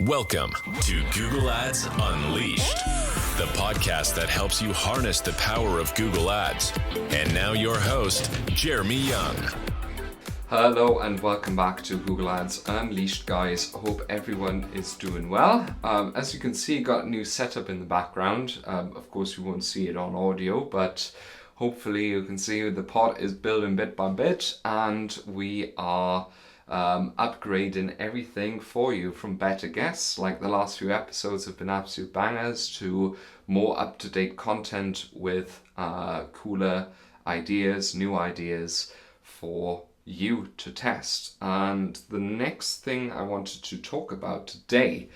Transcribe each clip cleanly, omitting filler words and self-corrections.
Welcome to Google Ads Unleashed, the podcast that helps you harness the power of Google Ads. And now your host, Jeremy Young. Hello and welcome back to Google Ads Unleashed, guys. Hope everyone is doing well. As you can see, got a new setup in the background. Of course, you won't see it on audio, but hopefully you can see the pod is building bit by bit, and we are upgrading everything for you, from better guests, like the last few episodes have been absolute bangers, to more up-to-date content with cooler ideas, new ideas for you to test. And the next thing I wanted to talk about today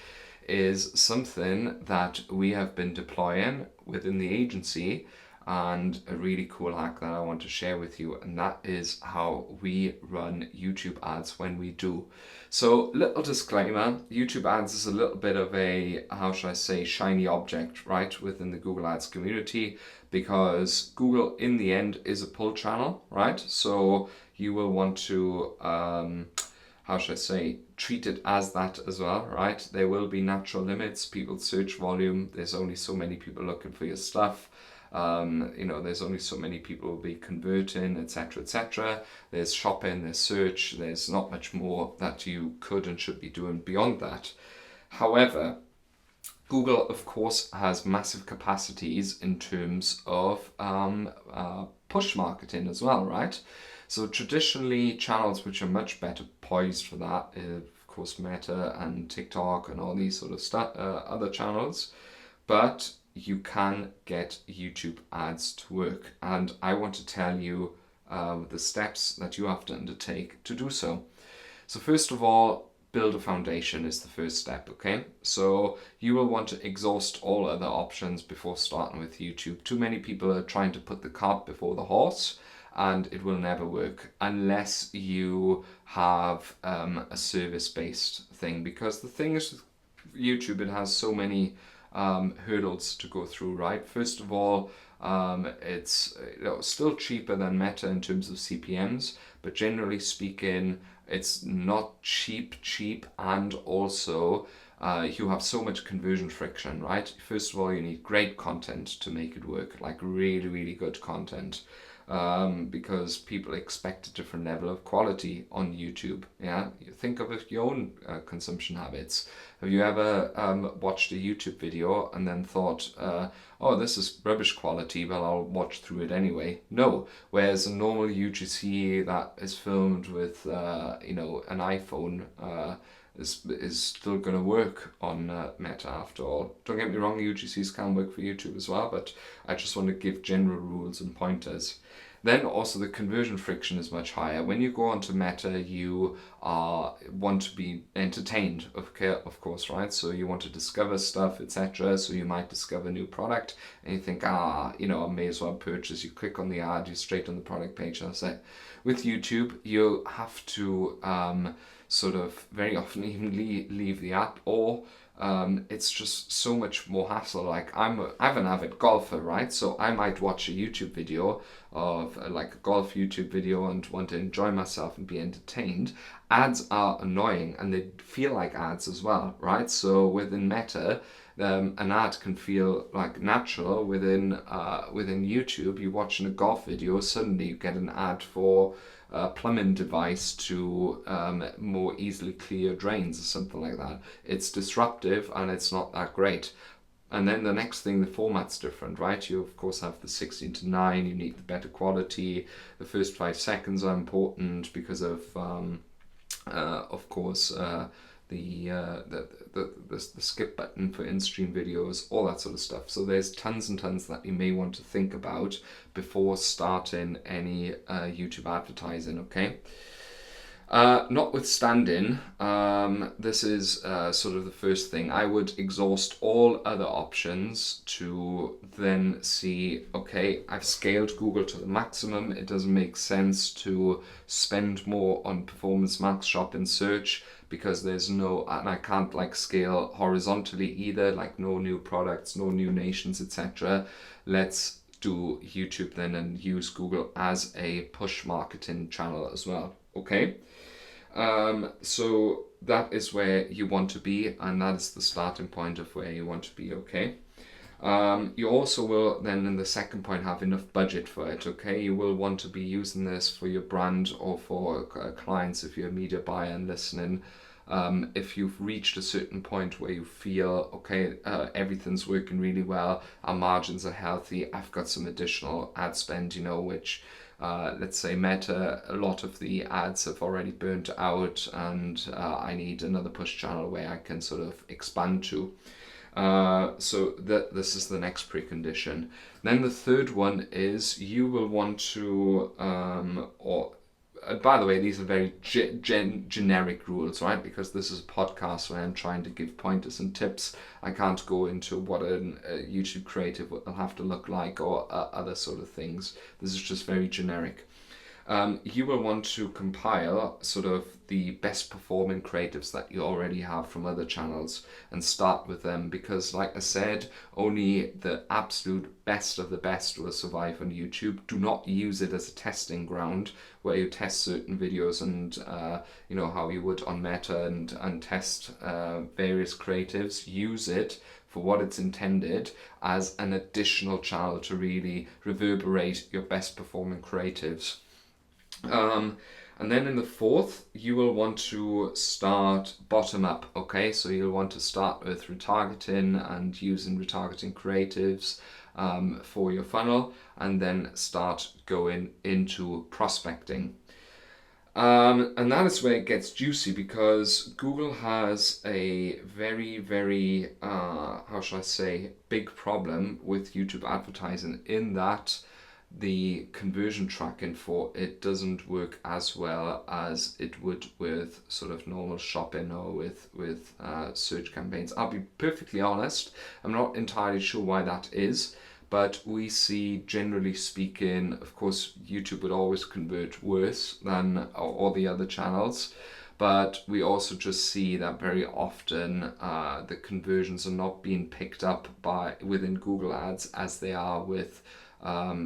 is something that we have been deploying within the agency, and a really cool hack that I want to share with you, and that is how we run YouTube ads when we do. So, little disclaimer, YouTube ads is a little bit of a, how should I say, shiny object, right, within the Google Ads community, because Google in the end is a pull channel, right? So you will want to, how should I say, treat it as that as well, right? There will be natural limits, people's search volume, there's only so many people looking for your stuff. There's only so many people will be converting, etc., etc. There's shopping, there's search, there's not much more that you could and should be doing beyond that. However, Google, of course, has massive capacities in terms of push marketing as well, right? So traditionally, channels which are much better poised for that, of course, Meta and TikTok and all these sort of other channels, but you can get YouTube ads to work. And I want to tell you the steps that you have to undertake to do so. So first of all, build a foundation is the first step, okay? So you will want to exhaust all other options before starting with YouTube. Too many people are trying to put the cart before the horse, and it will never work unless you have a service-based thing. Because the thing is with YouTube, it has so many hurdles to go through, right? First of all, it's still cheaper than Meta in terms of CPMs, but generally speaking, it's not cheap, and also you have so much conversion friction, right? First of all, you need great content to make it work, like really, really good content. Because people expect a different level of quality on YouTube. Yeah, you think of your own consumption habits. Have you ever watched a YouTube video and then thought, oh, this is rubbish quality, but I'll watch through it anyway? No. Whereas a normal UGC that is filmed with an iPhone is still going to work on Meta after all. Don't get me wrong, UGCs can work for YouTube as well, but I just want to give general rules and pointers. Then also the conversion friction is much higher. When you go onto Meta, you want to be entertained, of course, right? So you want to discover stuff, etc. So you might discover a new product and you think, I may as well purchase. You click on the ad, you're straight on the product page. That's it. With YouTube, you have to sort of very often even leave the app, or it's just so much more hassle. Like I'm an avid golfer, right? So I might watch a YouTube video of like a golf YouTube video and want to enjoy myself and be entertained. Ads are annoying and they feel like ads as well, right? So within Meta, an ad can feel like natural. Within YouTube, you're watching a golf video, suddenly you get an ad for a plumbing device to more easily clear drains or something like that. It's disruptive and it's not that great. And then the next thing, the format's different, right? You of course have the 16:9, you need the better quality. The first 5 seconds are important because of course, the skip button for in-stream videos, all that sort of stuff. So there's tons and tons that you may want to think about before starting any YouTube advertising, okay? Notwithstanding, this is sort of the first thing. I would exhaust all other options to then see, okay, I've scaled Google to the maximum. It doesn't make sense to spend more on performance max shop in search, because there's no, and I can't like scale horizontally either, like no new products, no new nations, etc. Let's do YouTube then and use Google as a push marketing channel as well, okay? So that is where you want to be, and that is the starting point of where you want to be, okay? You also will then in the second point have enough budget for it, okay? You will want to be using this for your brand or for clients if you're a media buyer and listening. If you've reached a certain point where you feel, okay, everything's working really well, our margins are healthy, I've got some additional ad spend, which let's say Meta, a lot of the ads have already burnt out, and I need another push channel where I can sort of expand to. So this is the next precondition. Then the third one is you will want to, by the way, these are very generic rules, right? Because this is a podcast where I'm trying to give pointers and tips. I can't go into what a YouTube creative will have to look like or other sort of things. This is just very generic. You will want to compile sort of the best performing creatives that you already have from other channels and start with them, because like I said, only the absolute best of the best will survive on YouTube. Do not use it as a testing ground where you test certain videos and how you would on Meta and test various creatives. Use it for what it's intended, as an additional channel to really reverberate your best performing creatives. And then in the fourth, you will want to start bottom up, okay? So you'll want to start with retargeting and using retargeting creatives for your funnel, and then start going into prospecting. And that is where it gets juicy, because Google has a very, very, big problem with YouTube advertising, in that the conversion tracking for it doesn't work as well as it would with sort of normal shopping or with search campaigns. I'll be perfectly honest, I'm not entirely sure why that is, but we see, generally speaking, of course, YouTube would always convert worse than all the other channels. But we also just see that very often the conversions are not being picked up within Google Ads as they are with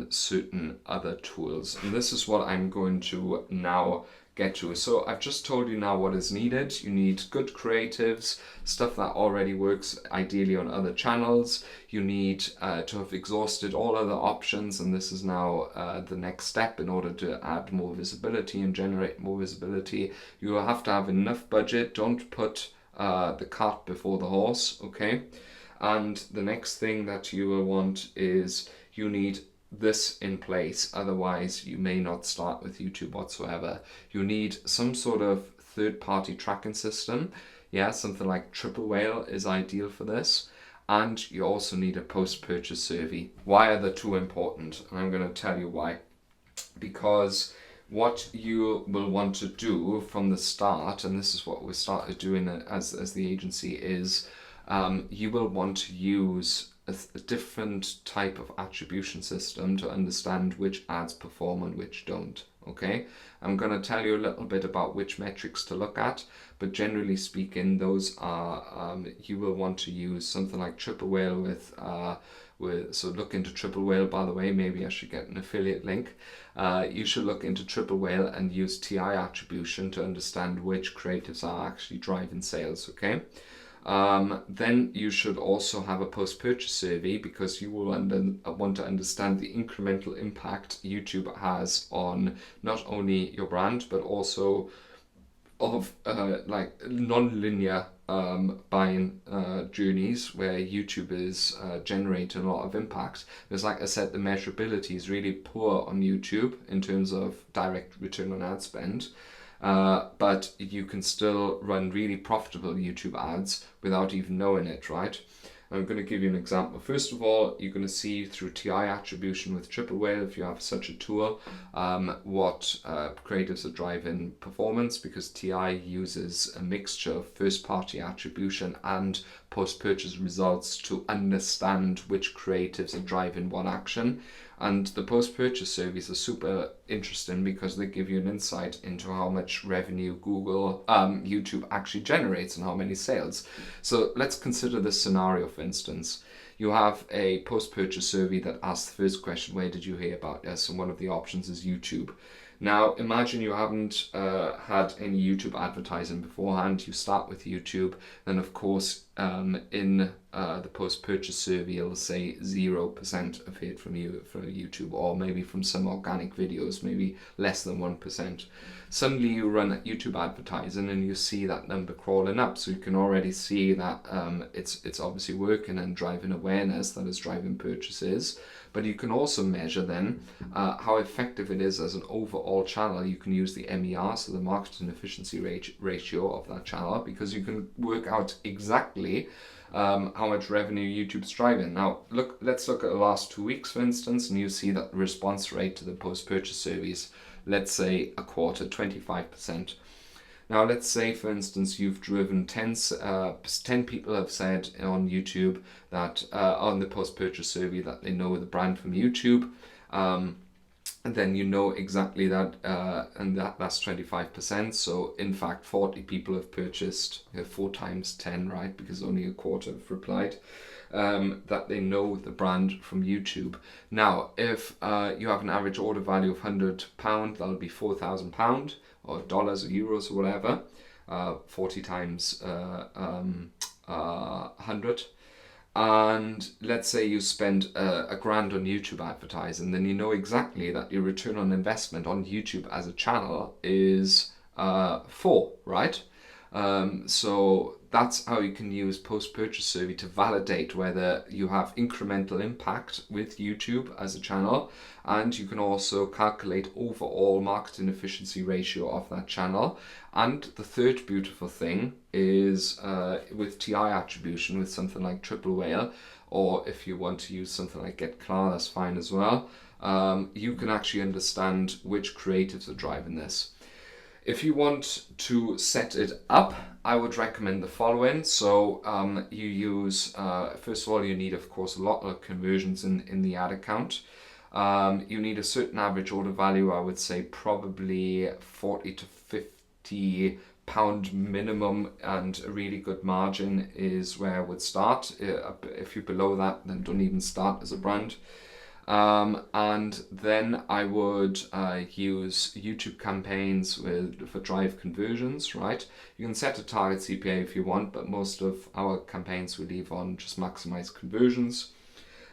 certain other tools. And this is what I'm going to now get to. So I've just told you now what is needed. You need good creatives, stuff that already works ideally on other channels. You need to have exhausted all other options, and this is now the next step in order to add more visibility and generate more visibility. You will have to have enough budget. Don't put the cart before the horse, okay? And the next thing that you will want is you need this in place, otherwise you may not start with YouTube whatsoever. You need some sort of third-party tracking system. Yeah, something like Triple Whale is ideal for this. And you also need a post-purchase survey. Why are the two important? And I'm going to tell you why. Because what you will want to do from the start, and this is what we started doing as the agency, is you will want to use a different type of attribution system to understand which ads perform and which don't, okay? I'm going to tell you a little bit about which metrics to look at, but generally speaking, those are, you will want to use something like Triple Whale so look into Triple Whale, by the way, maybe I should get an affiliate link. You should look into Triple Whale and use TI attribution to understand which creatives are actually driving sales, okay? Then you should also have a post-purchase survey, because you will want to understand the incremental impact YouTube has on not only your brand, but also of non-linear buying journeys where YouTube is generating a lot of impact. Because like I said, the measurability is really poor on YouTube in terms of direct return on ad spend. But you can still run really profitable YouTube ads without even knowing it, right? I'm going to give you an example. First of all, you're going to see through TI attribution with Triple Whale, if you have such a tool, what creatives are driving performance, because TI uses a mixture of first-party attribution and post-purchase results to understand which creatives are driving what action. And the post-purchase surveys are super interesting because they give you an insight into how much revenue YouTube actually generates and how many sales. So let's consider this scenario, for instance. You have a post-purchase survey that asks the first question, where did you hear about us? And one of the options is YouTube. Now, imagine you haven't had any YouTube advertising beforehand. You start with YouTube, then of course in the post-purchase survey, it'll say 0% of hit from YouTube, or maybe from some organic videos, maybe less than 1%. Suddenly you run YouTube advertising and you see that number crawling up, so you can already see that it's obviously working and driving awareness, that is driving purchases. But you can also measure then how effective it is as an overall channel. You can use the MER, so the marketing efficiency ratio of that channel, because you can work out exactly how much revenue YouTube's driving. Now, let's look at the last 2 weeks, for instance, and you see that the response rate to the post-purchase surveys, let's say a quarter, 25%. Now, let's say, for instance, you've driven 10 people have said on YouTube that on the post-purchase survey that they know the brand from YouTube. And then you know exactly that, and that's 25%. So in fact, 40 people have purchased 4 times 10, right? Because only a quarter have replied. That they know the brand from YouTube. Now, if you have an average order value of £100, that'll be £4,000, or dollars or euros or whatever. 40 times 100. And let's say you spend a grand on YouTube advertising, then you know exactly that your return on investment on YouTube as a channel is 4, right? So that's how you can use post-purchase survey to validate whether you have incremental impact with YouTube as a channel, and you can also calculate overall marketing efficiency ratio of that channel. And the third beautiful thing is with TI attribution, with something like Triple Whale, or if you want to use something like Get Clar, that's fine as well. You can actually understand which creatives are driving this. If you want to set it up, I would recommend the following. So you use, first of all, you need, of course, a lot of conversions in the ad account. You need a certain average order value. I would say probably 40 to 50 pound minimum, and a really good margin is where I would start. If you're below that, then don't even start as a brand. And then I would use YouTube campaigns for drive conversions, right? You can set a target CPA if you want, but most of our campaigns we leave on just maximize conversions.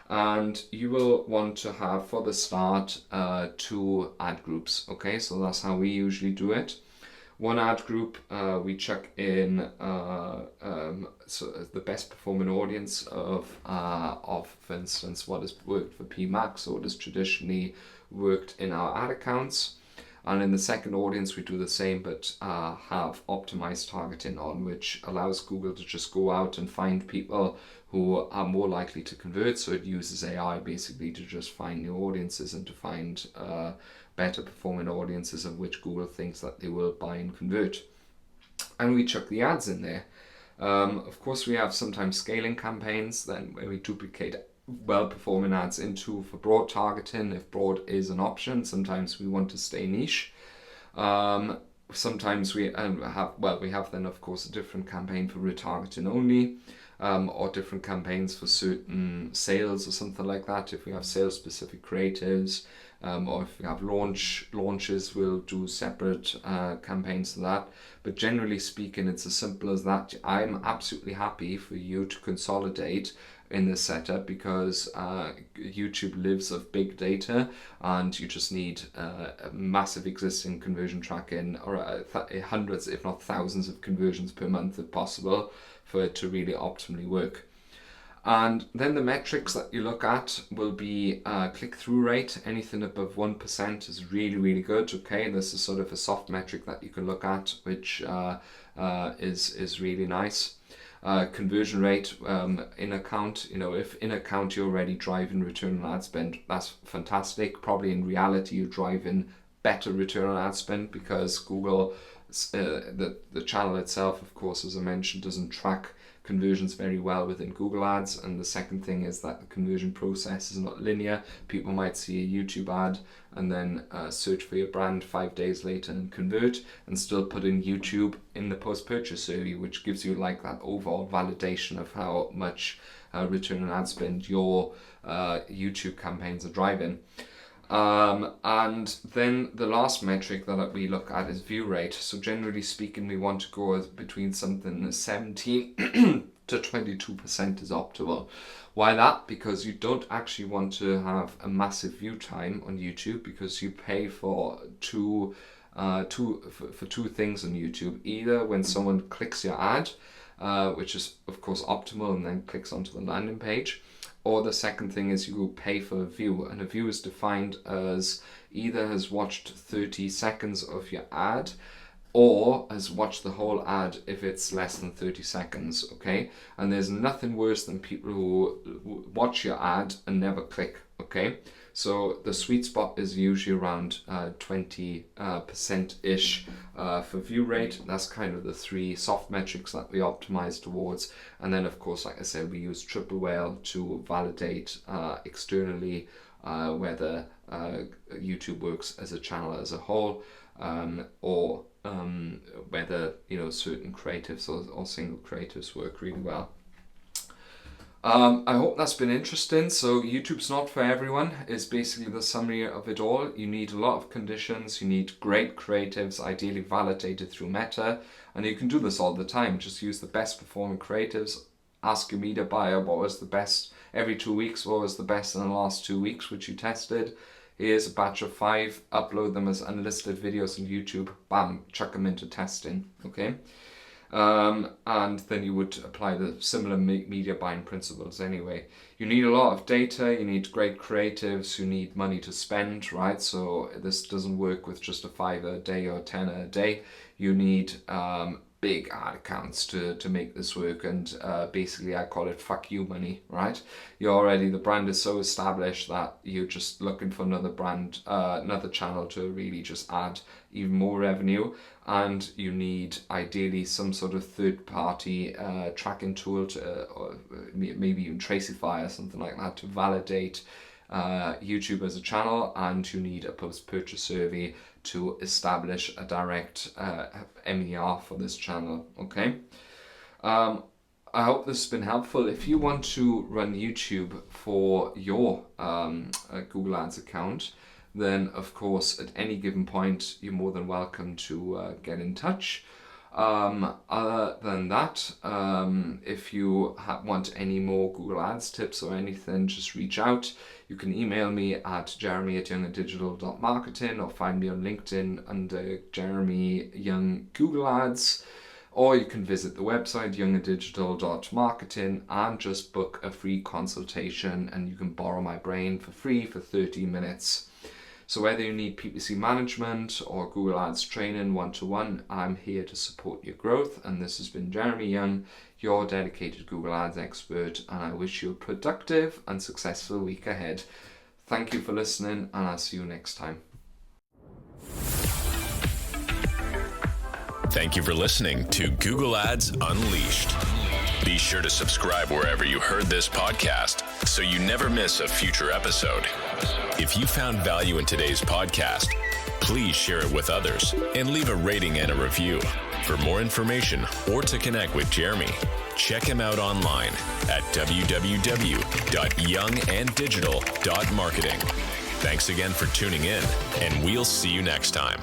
And you will want to have, for the start, 2 ad groups, okay? So that's how we usually do it. One ad group, we chuck in so the best performing audience of, for instance, what has worked for PMAX, or what has traditionally worked in our ad accounts. And in the second audience, we do the same, but have optimized targeting on, which allows Google to just go out and find people who are more likely to convert. So it uses AI basically to just find new audiences and to find better performing audiences of which Google thinks that they will buy and convert. And we chuck the ads in there. Of course, we have sometimes scaling campaigns, then where we duplicate well-performing ads into for broad targeting, if broad is an option. Sometimes we want to stay niche. Sometimes we have then, of course, a different campaign for retargeting only. Or different campaigns for certain sales or something like that. If we have sales specific creatives, or if we have launches, we'll do separate campaigns for that. But generally speaking, it's as simple as that. I'm absolutely happy for you to consolidate in this setup, because YouTube lives of big data, and you just need a massive existing conversion tracking, or hundreds if not thousands of conversions per month if possible, for it to really optimally work. And then the metrics that you look at will be click-through rate. Anything above 1% is really, really good. Okay, this is sort of a soft metric that you can look at, which is really nice. Conversion rate in account, if in account you're already driving return on ad spend, that's fantastic. Probably in reality you're driving better return on ad spend, because Google, the channel itself, of course, as I mentioned, doesn't track conversions very well within Google Ads. And the second thing is that the conversion process is not linear. People might see a YouTube ad and then search for your brand 5 days later and convert, and still put in YouTube in the post-purchase survey, which gives you like that overall validation of how much return on ad spend your YouTube campaigns are driving. And then the last metric that we look at is view rate. So generally speaking, we want to go between something 17 to 22% is optimal. Why that? Because you don't actually want to have a massive view time on YouTube, because you pay for two things on YouTube. Either when someone clicks your ad, which is of course optimal, and then clicks onto the landing page. Or the second thing is you will pay for a view, and a view is defined as either has watched 30 seconds of your ad or has watched the whole ad if it's less than 30 seconds, okay? And there's nothing worse than people who watch your ad and never click, okay? So the sweet spot is usually around 20%-ish for view rate. That's kind of the three soft metrics that we optimize towards. And then of course, like I said, we use Triple Whale to validate externally whether YouTube works as a channel as a whole, or whether certain creatives or single creatives work really well. I hope that's been interesting. So YouTube's not for everyone is basically the summary of it all. You need a lot of conditions. You need great creatives, ideally validated through Meta. And you can do this all the time. Just use the best performing creatives. Ask your media buyer what was the best every 2 weeks, what was the best in the last 2 weeks, which you tested. Here's a batch of 5, upload them as unlisted videos on YouTube, bam, chuck them into testing, okay? And then you would apply the similar media buying principles anyway. You need a lot of data, you need great creatives, you need money to spend, right? So this doesn't work with just a $5 a day or $10 a day. You need big ad accounts to make this work, and basically I call it fuck you money, right? The brand is so established that you're just looking for another brand, another channel to really just add even more revenue, and you need ideally some sort of third-party tracking tool or maybe even Tracify or something like that to validate YouTube as a channel, and you need a post-purchase survey to establish a direct MER for this channel, okay? I hope this has been helpful. If you want to run YouTube for your Google Ads account, then of course at any given point you're more than welcome to get in touch. Other than that, if you want any more Google Ads tips or anything, just reach out. You can email me at jeremy@younganddigital.marketing, or find me on LinkedIn under Jeremy Young Google Ads, or you can visit the website younganddigital.marketing and just book a free consultation, and you can borrow my brain for free for 30 minutes. So whether you need PPC management or Google Ads training one-to-one, I'm here to support your growth. And this has been Jeremy Young, your dedicated Google Ads expert, and I wish you a productive and successful week ahead. Thank you for listening, and I'll see you next time. Thank you for listening to Google Ads Unleashed. Be sure to subscribe wherever you heard this podcast so you never miss a future episode. If you found value in today's podcast, please share it with others and leave a rating and a review. For more information or to connect with Jeremy, check him out online at www.younganddigital.marketing. Thanks again for tuning in, and we'll see you next time.